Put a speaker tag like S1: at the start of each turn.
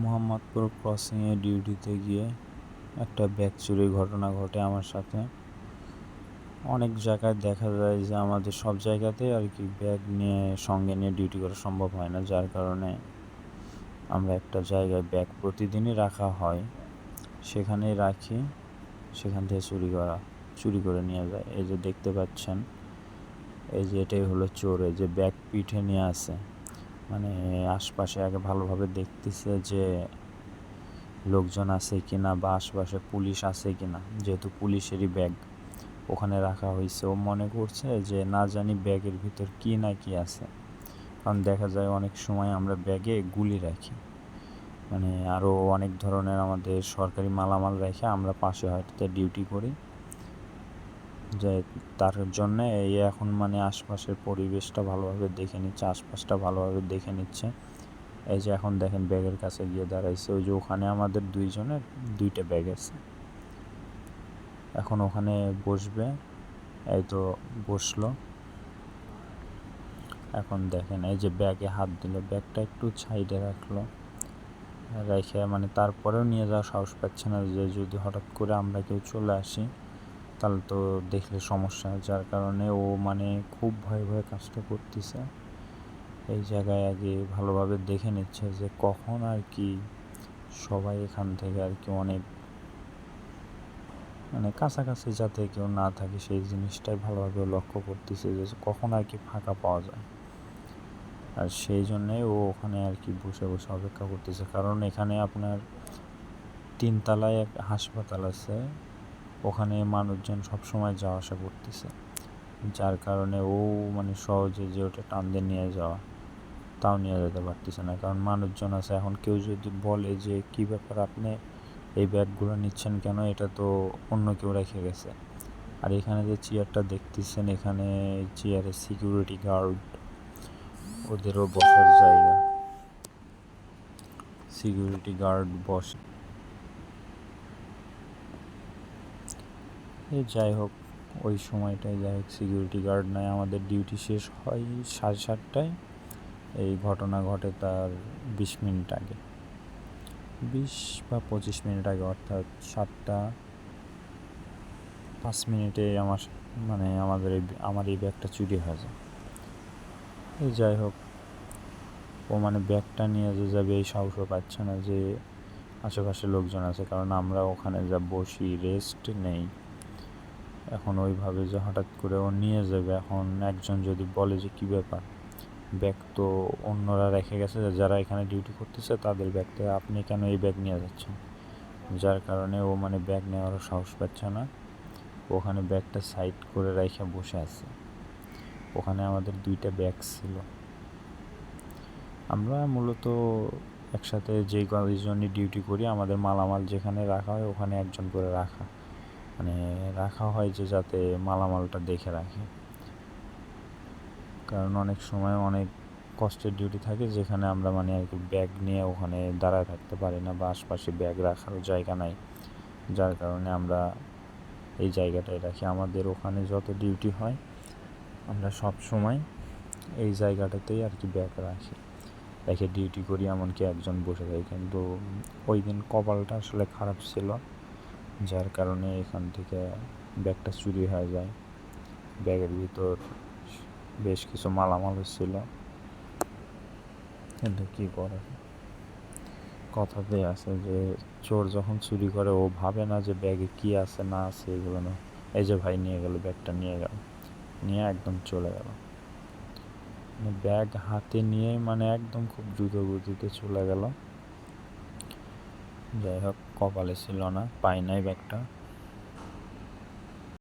S1: মোহাম্মদপুর ক্রসিংয়ে ডিউটিতে গিয়ে একটা ব্যাগ চুরির ঘটনা ঘটে আমার সাথে। অনেক জায়গায় দেখা যায় যে আমাদের সব জায়গাতেই আর কি ব্যাগ নিয়ে সঙ্গে নিয়ে ডিউটি করা সম্ভব হয় না, যার কারণে আমরা একটা জায়গায় ব্যাগ প্রতিদিনই রাখা হয়, সেখানেই রাখি, সেখান থেকে চুরি করে নিয়ে যায়। এই যে দেখতে পাচ্ছেন, এই যে এটাই হলো চোর। এই যে ব্যাগ পিঠে নিয়ে আসে, মানে আশপাশে আগে ভালোভাবে দেখতেছে যে লোকজন আছে কিনা বা আশপাশে পুলিশ আছে কিনা, যেহেতু পুলিশেরই ব্যাগ ওখানে রাখা হয়েছে। ও মনে করছে যে না জানি ব্যাগের ভিতর কি না কি আছে, কারণ দেখা যায় অনেক সময় আমরা ব্যাগে গুলি রাখি, মানে আরও অনেক ধরনের আমাদের সরকারি মালামাল রেখে আমরা পাশে হয়তো ডিউটি করি, যে তার জন্যে এই এখন মানে আশপাশের পরিবেশটা ভালোভাবে দেখে নিচ্ছে, আশপাশটা ভালোভাবে দেখে নিচ্ছে। এই যে এখন দেখেন ব্যাগের কাছে গিয়ে দাঁড়াইছে, ওই যে ওখানে আমাদের দুইজনের দুইটা ব্যাগ আছে, এখন ওখানে বসবে। এই তো বসলো। এখন দেখেন এই যে ব্যাগে হাত দিল, ব্যাগটা একটু সাইডে রাখলো, রেখে মানে তারপরেও নিয়ে যাওয়ার সাহস পাচ্ছে না, যে যদি হঠাৎ করে আমরা কেউ চলে আসি তাহলে তো দেখলে সমস্যা, যার কারণে ও মানে খুব ভয়ে ভয়ে কাজটা করতেছে। এই জায়গায় আগে ভালোভাবে দেখে নিচ্ছে যে কখন আর কি সবাই এখান থেকে আর কি অনেক মানে কাছাকাছি যাতে কেউ না থাকে, সেই জিনিসটাই ভালোভাবে লক্ষ্য করতেছে যে কখন আর কি ফাঁকা পাওয়া যায়। আর সেই জন্যে ও ওখানে আর কি বসে বসে অপেক্ষা করতেছে, কারণ এখানে আপনার 3 তলায় এক হাসপাতাল আছে, ওখানে মানুষজন সবসময় যাওয়া আসা করতেছে, যার কারণে ও মানে সহজে যে ওটা টান দিয়ে নিয়ে যাওয়া তাও নিয়ে যেতে পারতেছে না, কারণ মানুষজন আছে। এখন কেউ যদি বলে যে কী ব্যাপার, আপনি এই ব্যাগগুলো নিচ্ছেন কেন, এটা তো অন্য কেউ রেখে গেছে। আর এখানে যে চেয়ারটা দেখতেছেন, এখানে চেয়ারে সিকিউরিটি গার্ড, ওদেরও বসার জায়গা, সিকিউরিটি গার্ড বসে। এই যাই হোক, ওই সময়টায় যাই হোক সিকিউরিটি গার্ড নাই, আমাদের ডিউটি শেষ হয় 7:30টায়। এই ঘটনা ঘটে তার 20 মিনিট আগে, 20 বা 25 মিনিট আগে, অর্থাৎ 7:05 মানে আমার এই ব্যাগটা চুরি হয়ে যায়। এই যাই হোক, ও মানে ব্যাগটা নিয়ে যে যাবে এই সাহসও পাচ্ছে না, যে আশেপাশে লোকজন আছে, কারণ আমরা ওখানে যা বসি রেস্ট নেই। এখন ওইভাবে যে হঠাৎ করে ও নিয়ে যাবে, এখন একজন যদি বলে যে কী ব্যাপার, ব্যাগ তো অন্যরা রেখে গেছে, যারা এখানে ডিউটি করতেছে তাদের ব্যাগ, তো আপনি কেন এই ব্যাগ নিয়ে যাচ্ছেন, যার কারণে ও মানে ব্যাগ নেওয়ারও সাহস পাচ্ছে না। ওখানে ব্যাগটা সাইড করে রেখে বসে আছে। ওখানে আমাদের 2টা ব্যাগ ছিল। আমরা মূলত একসাথে যেই কয়েকজনই ডিউটি করি, আমাদের মালামাল যেখানে রাখা হয় ওখানে একজন করে রাখা হয়, যে যাতে মালামালটা দেখে রাখে, কারণ অনেক সময় অনেক কষ্টের ডিউটি থাকে যেখানে আমরা মানে আর কি ব্যাগ নিয়ে ওখানে দাঁড়ায় থাকতে পারি না, বা আশপাশে ব্যাগ রাখারও জায়গা নাই, যার কারণে আমরা এই জায়গাটায় রাখি। আমাদের ওখানে যত ডিউটি হয় আমরা সব সময় এই জায়গাটাতেই আর কি ব্যাগ রেখে ডিউটি করি, এমনকি একজন বসে থাকে। কিন্তু ওই দিন কপালটা আসলে খারাপ ছিল, যার কারণে এখান থেকে ব্যাগটা চুরি হয়ে যায়। ব্যাগের ভিতর বেশ কিছু মালামালও ছিল, কিন্তু কী করে, কথাতেই আছে যে চোর যখন চুরি করে ও ভাবে না যে ব্যাগে কী আছে না আছে এগুলো না। এই যে ভাই নিয়ে গেল, ব্যাগটা নিয়ে একদম চলে গেল, মানে ব্যাগ হাতে নিয়ে মানে একদম খুব দ্রুত গতিতে চলে গেল। যাই হোক, কপালে ছিল না, পাই নাই ব্যাগটা।